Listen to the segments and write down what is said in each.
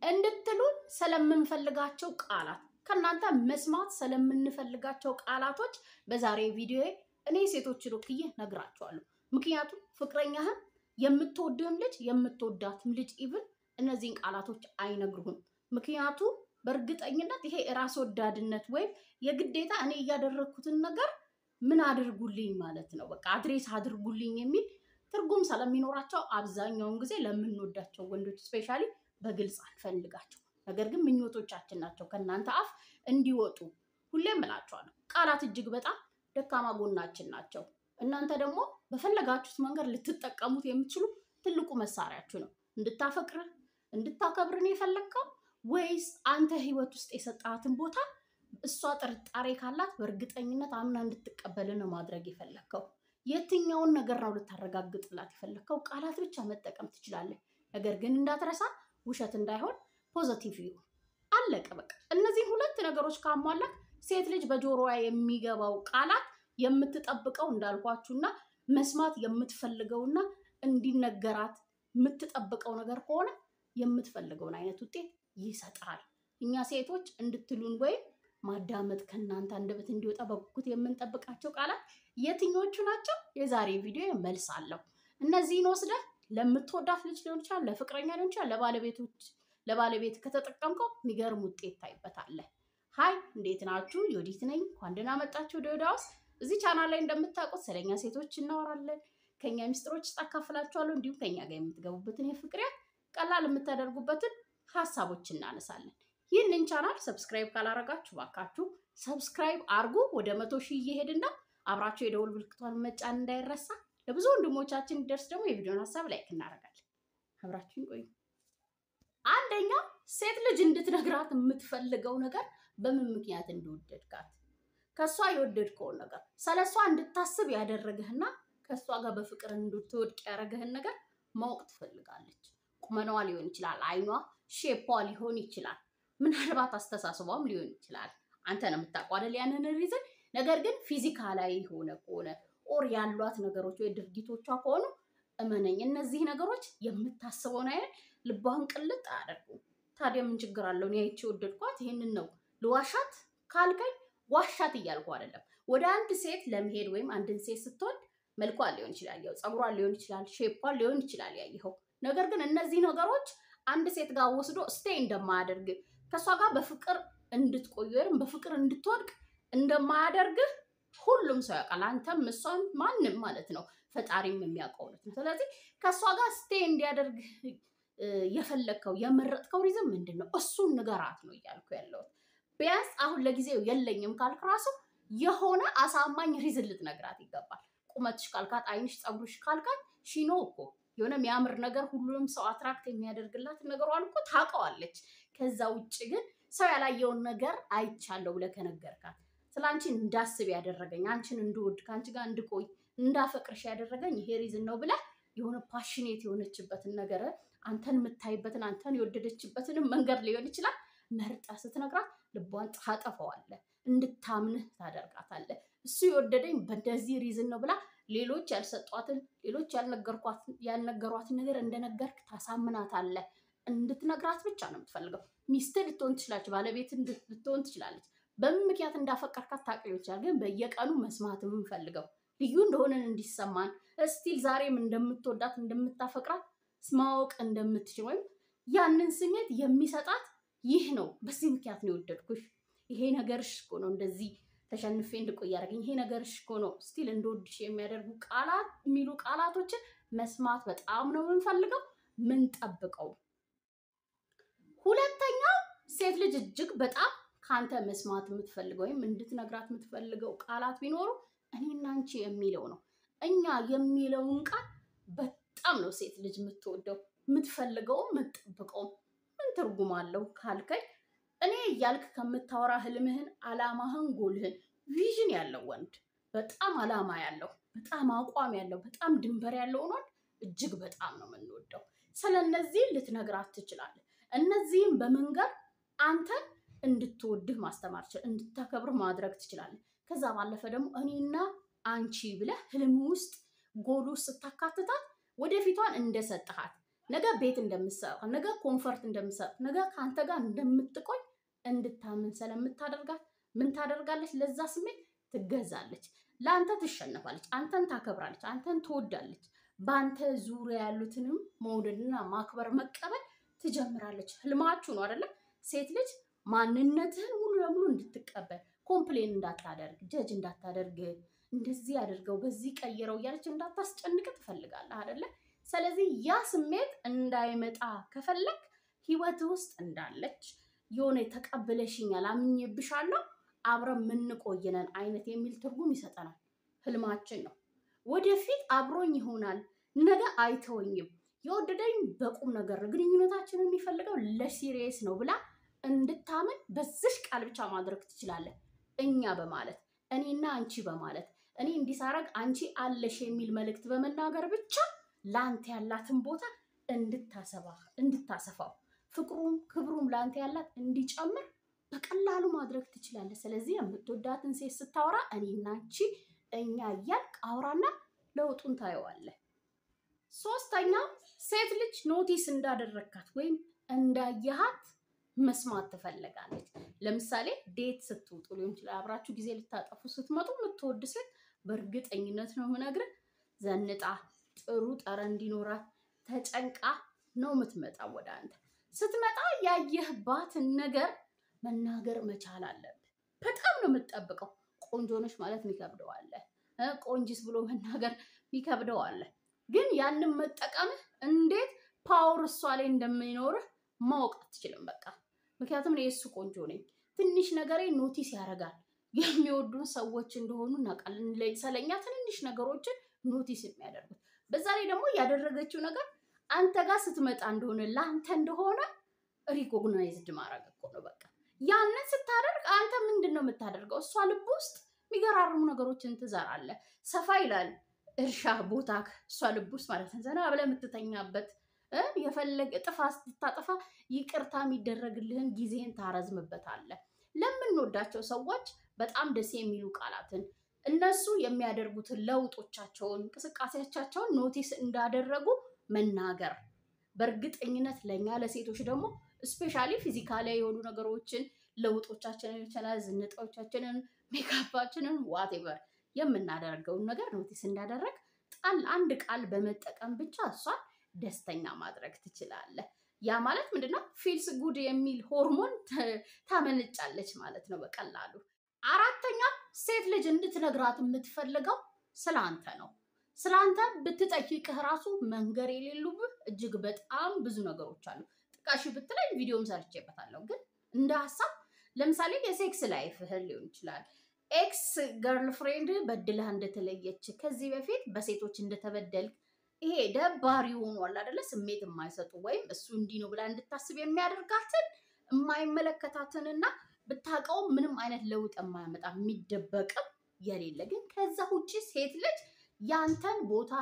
እንድትሉን ስለምንፈልጋቸው ቃላት ከናንተ መስማት ስለምንፈልጋቸው ቃላቶች በዛሬ ቪዲዮ እኔ ሴቶችን ወክዬ ነግራቸዋለሁ። ምክንያቱም ፍቅረኛህን የምትወድህም ልጅ የምትወዳትም ልጅ ኢቭን እነዚህን ቃላቶች አይነግሩህም። ምክንያቱም በእርግጠኝነት ይሄ ራስ ወዳድነት ወይ የግዴታ እኔ ያደረኩትን ነገር ምን አድርጉልኝ ማለት ነው፣ በቃ አድሬስ አድርጉልኝ የሚል ትርጉም ስለሚኖራቸው አብዛኛውን ጊዜ ለምንወዳቸው ወንዶች ስፔሻሊ በግልጽ አንፈልጋቸው። ነገር ግን ምኞቶቻችን ናቸው ከናንተ አፍ እንዲወጡ ሁሌም እላቸዋለሁ። ቃላት እጅግ በጣም ደካማ ጎናችን ናቸው። እናንተ ደግሞ በፈለጋችሁት መንገድ ልትጠቀሙት የምትችሉ ትልቁ መሳሪያችሁ ነው። እንድታፈቅርህ እንድታከብርን የፈለግከው ወይስ አንተ ህይወት ውስጥ የሰጣትን ቦታ እሷ ጥርጣሬ ካላት በእርግጠኝነት አምና እንድትቀበል ነው ማድረግ የፈለግከው? የትኛውን ነገር ነው ልታረጋግጥላት የፈለግከው? ቃላት ብቻ መጠቀም ትችላለህ። ነገር ግን እንዳትረሳ ውሸት እንዳይሆን ፖዚቲቭ ይሁን። አለቀ በቃ። እነዚህ ሁለት ነገሮች ካሟላ ሴት ልጅ በጆሮዋ የሚገባው ቃላት የምትጠብቀው እንዳልኳችሁና መስማት የምትፈልገውና እንዲነገራት የምትጠብቀው ነገር ከሆነ የምትፈልገውን አይነት ውጤት ይሰጣል። እኛ ሴቶች እንድትሉን ወይ ማዳመጥ ከናንተ አንደበት እንዲወጣ በጉጉት የምንጠብቃቸው ቃላት የትኞቹ ናቸው? የዛሬ ቪዲዮ መልስ አለው። እነዚህን ወስደህ ለምትወዳት ልጅ ሊሆን ይችላል፣ ለፍቅረኛ ሊሆን ይችላል፣ ለባለቤት ከተጠቀምከው የሚገርም ውጤት ታይበታለህ። ሃይ እንዴት ናችሁ? ዮዲት ነኝ። እንኳን ደህና መጣችሁ ወደ ዮድ ሃውስ። እዚህ ቻናል ላይ እንደምታውቁት ስለኛ ሴቶች እናወራለን። ከኛ ሚስጥሮች ታካፍላችኋለሁ። እንዲሁም ከኛ ጋር የምትገቡበትን የፍቅር ቀላል የምታደርጉበትን ሐሳቦች እናነሳለን። ይህንን ቻናል ሰብስክራይብ ካላረጋችሁ ባካችሁ ሰብስክራይብ አርጉ። ወደ 100,000 እየሄድን ነው። አብራችሁ የደውል ምልክቷን መጫን እንዳይረሳ። ለብዙ ወንድሞቻችን እንዲደርስ ደግሞ የቪዲዮን ሐሳብ ላይክ እናደርጋለን። አብራችሁን ቆዩ። አንደኛው ሴት ልጅ እንድትነግራት የምትፈልገው ነገር በምን ምክንያት እንደወደድካት፣ ከሷ የወደድከውን ነገር ስለሷ እንድታስብ ያደረገህና ከሷ ጋር በፍቅር እንድትወድቅ ያደረገህን ነገር ማወቅ ትፈልጋለች። ቁመናዋ ሊሆን ይችላል፣ አይኗ፣ ሼፓ ሊሆን ይችላል፣ ምናልባት አስተሳሰቧም ሊሆን ይችላል። አንተ ነው የምታውቀው አይደል ያንን ሪዝን። ነገር ግን ፊዚካላዊ ከሆነ ኦር ያሏት ነገሮች ወይ ድርጊቶቿ ከሆኑ እመነኝ እነዚህ ነገሮች የምታስበውን አይነት ልቧን ቅልጥ አያደርጉም። ታዲያ ምን ችግር አለው? እኔ አይቼ ወደድኳት ይሄንን ነው ልዋሻት ካልከኝ ዋሻት እያልኩ አይደለም። ወደ አንድ ሴት ለመሄድ ወይም አንድን ሴት ስትወድ መልኳን ሊሆን ይችላል፣ ያው ፀጉሯን ሊሆን ይችላል፣ ሼፓን ሊሆን ይችላል ያየኸው። ነገር ግን እነዚህ ነገሮች አንድ ሴት ጋር ወስዶ ስቴይ እንደማያደርግ ከሷ ጋር በፍቅር እንድትቆይ ወይም በፍቅር እንድትወድቅ እንደማያደርግህ ሁሉም ሰው ያውቃል። አንተም እሷም ማንም ማለት ነው፣ ፈጣሪም የሚያውቀው ነው። ስለዚህ ከሷ ጋር ስቴይ እንዲያደርግ የፈለግከው የመረጥከው ሪዝን ምንድነው? እሱን ንገራት ነው እያልኩ ያለሁት። ቢያንስ አሁን ለጊዜው የለኝም ካልክ ራሱ የሆነ አሳማኝ ሪዝን ልትነግራት ይገባል። ቁመትሽ ካልካት፣ አይንሽ፣ ፀጉርሽ ካልካት ሺኖ እኮ የሆነ የሚያምር ነገር ሁሉንም ሰው አትራክት የሚያደርግላት ነገሯን እኮ ታውቀዋለች። ከዛ ውጭ ግን ሰው ያላየውን ነገር አይቻለሁ ብለህ ከነገርካት ስላንቺ እንዳስብ ያደረገኝ አንቺን እንድወድ ከአንቺ ጋር እንድቆይ እንዳፈቅርሽ ያደረገኝ ይሄ ሪዝን ነው ብለህ የሆነ ፓሽኔት የሆነችበትን ነገር አንተን የምታይበትን አንተን የወደደችበትን መንገድ ሊሆን ይችላል መርጣ ስትነግራት ልቧን ታጠፈዋለህ፣ እንድታምንህ ታደርጋታለህ። እሱ የወደደኝ በእንደዚህ ሪዝን ነው ብላ ሌሎች ያልሰጧትን ሌሎች ያልነገሯትን ነገር እንደነገርክ ታሳምናታለህ። እንድትነግራት ብቻ ነው የምትፈልገው። ሚስት ልትሆን ትችላለች፣ ባለቤት ልትሆን ትችላለች። በምን ምክንያት እንዳፈቀርካት ታውቅ ይችላል። ግን በየቀኑ መስማት የምንፈልገው ልዩ እንደሆነን እንዲሰማን እስቲል ዛሬም እንደምትወዳት እንደምታፈቅራት ማወቅ እንደምትችል ወይም ያንን ስሜት የሚሰጣት ይህ ነው፣ በዚህ ምክንያት ነው የወደድኩሽ፣ ይሄ ነገርሽ እኮ ነው እንደዚህ ተሸንፌ እንድቆይ ያደረገኝ፣ ይሄ ነገርሽ እኮ ነው ስቲል እንደወድሽ የሚያደርጉ ቃላት የሚሉ ቃላቶችን መስማት በጣም ነው የምንፈልገው ምን ጠብቀው። ሁለተኛው ሴት ልጅ እጅግ በጣም ካንተ መስማት የምትፈልገው ወይም እንድትነግራት የምትፈልገው ቃላት ቢኖሩ እኔና አንቺ የሚለው ነው። እኛ የሚለውን ቃል በጣም ነው ሴት ልጅ የምትወደው፣ የምትፈልገው፣ የምትጠብቀው። ምን ትርጉም አለው ካልከኝ እኔ እያልክ ከምታወራ ህልምህን፣ አላማህን፣ ጎልህን ቪዥን ያለው ወንድ በጣም አላማ ያለው በጣም አቋም ያለው በጣም ድንበር ያለው ወንድ እጅግ በጣም ነው የምንወደው። ስለነዚህ ልትነግራት ትችላለህ። እነዚህም በመንገር አንተን እንድትወድህ ማስተማር ትችላለህ፣ እንድታከብር ማድረግ ትችላለህ። ከዛ ባለፈ ደግሞ እኔና አንቺ ብለህ ህልም ውስጥ ጎል ውስጥ ስታካትታት ወደፊቷን እንደሰጠሃት ነገ ቤት እንደምትሰራ ነገ ኮምፎርት እንደምትሰራ ነገ ካንተ ጋር እንደምትቆይ እንድታምን ስለምታደርጋት ምን ታደርጋለች? ለዛ ስሜት ትገዛለች። ለአንተ ትሸነፋለች። አንተን ታከብራለች። አንተን ትወዳለች። በአንተ ዙሪያ ያሉትንም መውደድና ማክበር መቀበል ትጀምራለች። ህልማችሁ ነው አይደለ? ሴት ልጅ ማንነትህን ሙሉ ለሙሉ እንድትቀበል ኮምፕሌን እንዳታደርግ ጀጅ እንዳታደርግ እንደዚህ አድርገው በዚህ ቀይረው እያለች እንዳታስጨንቅ ትፈልጋለህ አይደለ? ስለዚህ ያ ስሜት እንዳይመጣ ከፈለግ ህይወት ውስጥ እንዳለች የሆነ ተቀበለሽኛል አምኜብሻለሁ አብረን ምንቆየነን አይነት የሚል ትርጉም ይሰጠናል። ህልማችን ነው። ወደፊት አብሮኝ ይሆናል፣ ነገ አይተወኝም፣ የወደደኝ በቁም ነገር ነው፣ ግንኙነታችንን የሚፈልገው ለሲሪየስ ነው ብላ እንድታምን በዚህ ቃል ብቻ ማድረግ ትችላለህ። እኛ በማለት እኔና አንቺ በማለት እኔ እንዲሳረግ አንቺ አለሽ የሚል መልእክት በመናገር ብቻ ላንተ ያላትን ቦታ እንድታሰፋው ፍቅሩም ክብሩም ላንተ ያላት እንዲጨምር በቀላሉ ማድረግ ትችላለህ። ስለዚህ የምትወዳትን ሴት ስታወራ እኔና አንቺ እኛ እያልክ አውራና ለውጡን ታየዋለህ። ሶስተኛው ሴት ልጅ ኖቲስ እንዳደረካት ወይም እንዳየሃት መስማት ትፈልጋለች። ለምሳሌ ዴት ስትወጡ ሊሆን ይችላል፣ አብራችሁ ጊዜ ልታጠፉ ስትመጡ የምትወድ ሴት በእርግጠኝነት ነው የምነግርህ ዘንጣ ጥሩ ጠረን እንዲኖራት ተጨንቃ ነው የምትመጣው ወደ አንተ። ስትመጣ ያየህባትን ነገር መናገር መቻል አለብህ። በጣም ነው የምትጠብቀው። ቆንጆ ነሽ ማለት የሚከብደው አለ፣ ቆንጂስ ብሎ መናገር የሚከብደው አለ። ግን ያንን መጠቀምህ እንዴት ፓወር እሷ ላይ እንደሚኖርህ ማወቅ አትችልም። በቃ ምክንያቱም እኔ እሱ ቆንጆ ነኝ ትንሽ ነገሬ ኖቲስ ያደርጋል። የሚወዱን ሰዎች እንደሆኑ እናውቃለን። ስለኛ ትንንሽ ነገሮችን ኖቲስ የሚያደርጉት በዛ ላይ ደግሞ ያደረገችው ነገር አንተ ጋር ስትመጣ እንደሆነ ለአንተ እንደሆነ ሪኮግናይዝድ ማድረግ እኮ ነው። በቃ ያንን ስታደርግ አንተ ምንድን ነው የምታደርገው? እሷ ልብ ውስጥ የሚገራርሙ ነገሮችን ትዘራለህ። ሰፋ ይላል እርሻ ቦታ እሷ ልብ ውስጥ ማለት ነው። ዘና ብለህ የምትተኛበት የፈለገ ጥፋት ስታጠፋ ይቅርታ የሚደረግልህን ጊዜህን ታረዝምበታለህ። ለምንወዳቸው ሰዎች በጣም ደስ የሚሉ ቃላትን እነሱ የሚያደርጉትን ለውጦቻቸውን እንቅስቃሴዎቻቸውን ኖቲስ እንዳደረጉ መናገር በእርግጠኝነት ለኛ ለሴቶች ደግሞ ስፔሻሊ ፊዚካሊ የሆኑ ነገሮችን ለውጦቻችንን ይችላል ዝንጣዎቻችንን ሜካፓችንን ዋቴቨር የምናደርገውን ነገር ኖቲስ እንዳደረግ አንድ ቃል በመጠቀም ብቻ እሷን ደስተኛ ማድረግ ትችላለህ። ያ ማለት ምንድነው? ፊልስ ጉድ የሚል ሆርሞን ታመነጫለች ማለት ነው በቀላሉ። አራተኛ ሴት ልጅ እንድትነግራት የምትፈልገው ስላንተ ነው። ስላንተ ብትጠይቅህ ራሱ መንገር የሌሉብህ እጅግ በጣም ብዙ ነገሮች አሉ። ጥቀሽ ብትለኝ ቪዲዮም ሰርቼበታለሁ። ግን እንደ ሀሳብ ለምሳሌ የሴክስ ላይፍህን ሊሆን ይችላል። ኤክስ ገርልፍሬንድ በድለህ እንደተለየች ከዚህ በፊት በሴቶች እንደተበደልክ ይሄ ደባሪ ሆኗል አይደለ? ስሜት የማይሰጡ ወይም እሱ እንዲህ ነው ብላ እንድታስብ የሚያደርጋትን የማይመለከታትንና ብታውቀው ምንም አይነት ለውጥ የማያመጣ የሚደበቅም የሌለ ግን ከዛ ውጪ ሴት ልጅ ያንተን ቦታ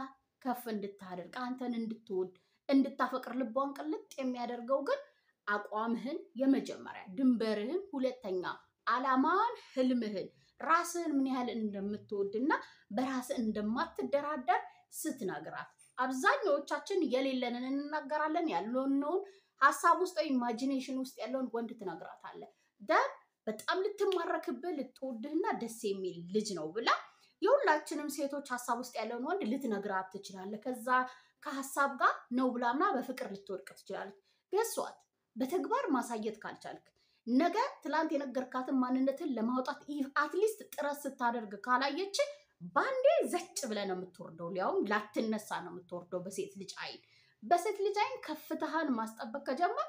ከፍ እንድታደርግ አንተን እንድትወድ እንድታፈቅር ልቧን ቅልጥ የሚያደርገው ግን አቋምህን የመጀመሪያ ድንበርህን ሁለተኛ አላማን ህልምህን ራስህን ምን ያህል እንደምትወድና በራስህ እንደማትደራደር ስትነግራት። አብዛኞቻችን የሌለንን እንናገራለን። ያለውን ሀሳብ ውስጥ ኢማጂኔሽን ውስጥ ያለውን ወንድ ትነግራታለህ። በጣም ልትማረክብህ ልትወድህና ደስ የሚል ልጅ ነው ብላ የሁላችንም ሴቶች ሀሳብ ውስጥ ያለውን ወንድ ልትነግራት ትችላለህ። ከዛ ከሀሳብ ጋር ነው ብላምና በፍቅር ልትወድቅ ትችላለች። ገሷት በተግባር ማሳየት ካልቻልክ ነገ ትላንት የነገርካትን ማንነትን ለማውጣት አትሊስት ጥረት ስታደርግ ካላየች ባንዴ ዘጭ ብለህ ነው የምትወርደው። ሊያውም ላትነሳ ነው የምትወርደው በሴት ልጅ አይን። በሴት ልጅ አይን ከፍታህን ማስጠበቅ ከጀመር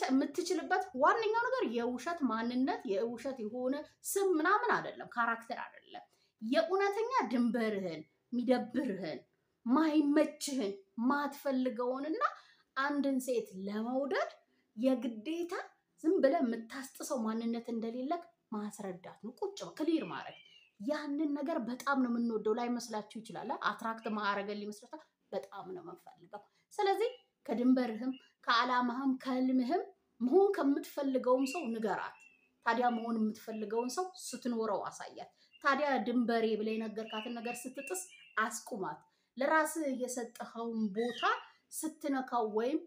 የምትችልበት ዋነኛው ነገር የውሸት ማንነት የውሸት የሆነ ስም ምናምን አይደለም፣ ካራክተር አይደለም። የእውነተኛ ድንበርህን የሚደብርህን ማይመችህን ማትፈልገውንና አንድን ሴት ለመውደድ የግዴታ ዝም ብለህ የምታስጥሰው ማንነት እንደሌለ ማስረዳት ነው። ቁጭ ክሊር ማድረግ ያንን ነገር በጣም ነው የምንወደው። ላይ መስላችሁ ይችላል አትራክት ማረገል ሊመስላችሁ በጣም ነው የምንፈልገው። ስለዚህ ከድንበርህም ከዓላማህም ከህልምህም መሆን ከምትፈልገውም ሰው ንገራት። ታዲያ መሆን የምትፈልገውን ሰው ስትኖረው አሳያት። ታዲያ ድንበሬ ብለህ የነገርካትን ነገር ስትጥስ አስቁማት። ለራስህ የሰጠኸውን ቦታ ስትነካው ወይም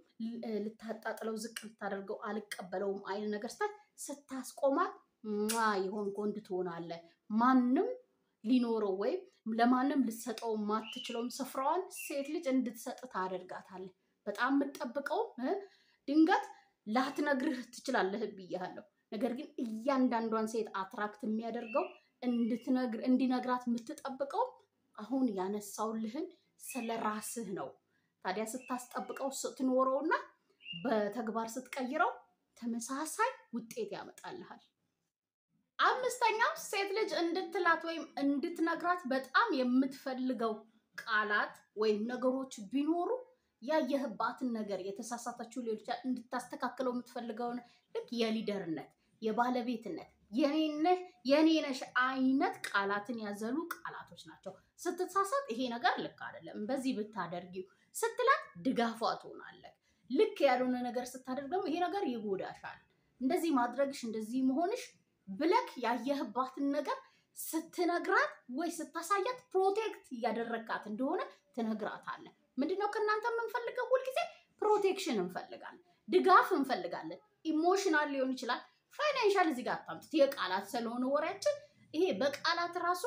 ልታጣጥለው ዝቅ ልታደርገው አልቀበለውም አይነት ነገር ስታስቆማት የሆንክ ወንድ ትሆናለህ። ማንም ሊኖረው ወይም ለማንም ልትሰጠው ማትችለውም ስፍራዋን ሴት ልጅ እንድትሰጥ ታደርጋታለህ። በጣም የምትጠብቀው ድንገት ላትነግርህ ትችላለህ ብያለሁ። ነገር ግን እያንዳንዷን ሴት አትራክት የሚያደርገው እንዲነግራት የምትጠብቀው አሁን ያነሳውልህን ስለራስህ ነው። ታዲያ ስታስጠብቀው ስትኖረውና በተግባር ስትቀይረው ተመሳሳይ ውጤት ያመጣልሃል። አምስተኛው ሴት ልጅ እንድትላት ወይም እንድትነግራት በጣም የምትፈልገው ቃላት ወይም ነገሮች ቢኖሩ ያየህባትን ነገር የተሳሳተችው ሌሎች እንድታስተካክለው የምትፈልገውን ልክ የሊደርነት፣ የባለቤትነት፣ የኔነሽ አይነት ቃላትን ያዘሉ ቃላቶች ናቸው። ስትሳሳት ይሄ ነገር ልክ አይደለም በዚህ ብታደርጊው ስትላት ድጋፏ ትሆናለህ። ልክ ያልሆነ ነገር ስታደርግ ደግሞ ይሄ ነገር ይጎዳሻል፣ እንደዚህ ማድረግሽ እንደዚህ መሆንሽ ብለክ ያየህባትን ነገር ስትነግራት ወይ ስታሳያት ፕሮቴክት እያደረካት እንደሆነ ትነግራታለህ። ምንድነው ከእናንተ የምንፈልገው? ሁልጊዜ ፕሮቴክሽን እንፈልጋለን፣ ድጋፍ እንፈልጋለን። ኢሞሽናል ሊሆን ይችላል፣ ፋይናንሻል እዚህ ጋር አታምጡት። የቃላት ስለሆነ ወሬያችን ይሄ በቃላት ራሱ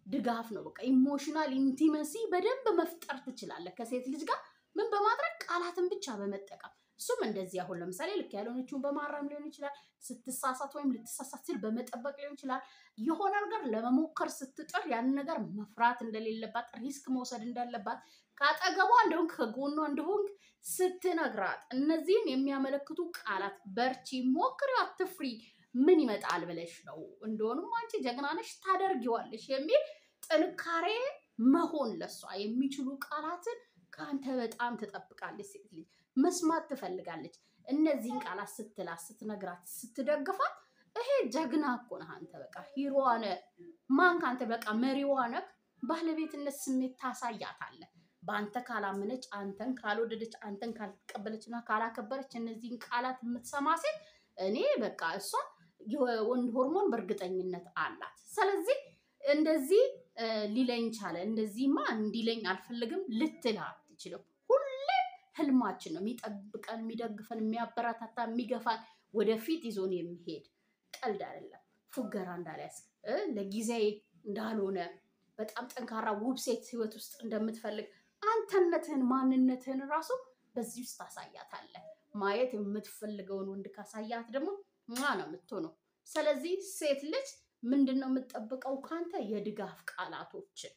ድጋፍ ነው። በቃ ኢሞሽናል ኢንቲመሲ በደንብ መፍጠር ትችላለህ ከሴት ልጅ ጋር ምን በማድረግ ቃላትን ብቻ በመጠቀም። እሱም እንደዚህ አሁን ለምሳሌ ልክ ያልሆነችውን በማረም ሊሆን ይችላል፣ ስትሳሳት ወይም ልትሳሳት ሲል በመጠበቅ ሊሆን ይችላል። የሆነ ነገር ለመሞከር ስትጥር ያን ነገር መፍራት እንደሌለባት፣ ሪስክ መውሰድ እንዳለባት፣ ካጠገቧ እንደሆንክ ከጎኗ እንደሆንክ ስትነግራት እነዚህን የሚያመለክቱ ቃላት በርቺ፣ ሞክሪው፣ አትፍሪ፣ ምን ይመጣል ብለሽ ነው እንደሆነም አንቺ ጀግና ነሽ ታደርጊዋለሽ የሚል ጥንካሬ መሆን ለሷ የሚችሉ ቃላትን ከአንተ በጣም ትጠብቃለች። ሴት ልጅ መስማት ትፈልጋለች። እነዚህን ቃላት ስትላት፣ ስትነግራት፣ ስትደግፋት ይሄ ጀግና እኮ ነህ አንተ፣ በቃ ሂሮዋ ነህ። ማን ካንተ በቃ መሪዋ ነህ። ባለቤትነት ስሜት ታሳያታለህ። በአንተ ካላመነች፣ አንተን ካልወደደች፣ አንተን ካልተቀበለችና ካላከበረች እነዚህን ቃላት የምትሰማ ሴት እኔ በቃ እሷ የወንድ ሆርሞን በእርግጠኝነት አላት። ስለዚህ እንደዚህ ሊለኝ ቻለ፣ እንደዚህማ እንዲለኝ አልፈልግም ልትል አትችልም። ሁሌም ህልማችን ነው የሚጠብቀን፣ የሚደግፈን፣ የሚያበረታታ፣ የሚገፋን፣ ወደፊት ይዞን የሚሄድ ቀልድ አይደለም። ፉገራ እንዳልያዝ ለጊዜ እንዳልሆነ በጣም ጠንካራ ውብ ሴት ህይወት ውስጥ እንደምትፈልግ አንተነትህን፣ ማንነትህን ራሱ በዚህ ውስጥ ታሳያታለህ። ማየት የምትፈልገውን ወንድ ካሳያት ደግሞ ነው የምትሆነው። ስለዚህ ሴት ልጅ ምንድነው የምትጠብቀው ካንተ? የድጋፍ ቃላቶችን፣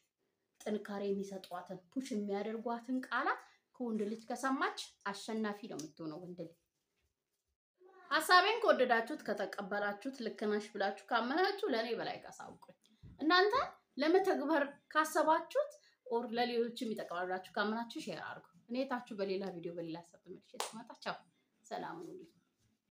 ጥንካሬ የሚሰጧትን፣ ፑሽ የሚያደርጓትን ቃላት ከወንድ ልጅ ከሰማች አሸናፊ ነው የምትሆነው ወንድ ልጅ። ሀሳቤን ከወደዳችሁት ከተቀበላችሁት፣ ልክ ነሽ ብላችሁ ካመናችሁ ለኔ በላይ ካሳውቁኝ። እናንተ ለመተግበር ካሰባችሁት ኦር ለሌሎችም ይጠቅማላችሁ ካመናችሁ ሼር አድርጉ። እኔ ታችሁ በሌላ ቪዲዮ በሌላ ሰዓት መልሼ እስክመጣ ቻው፣ ሰላም ሁኑ።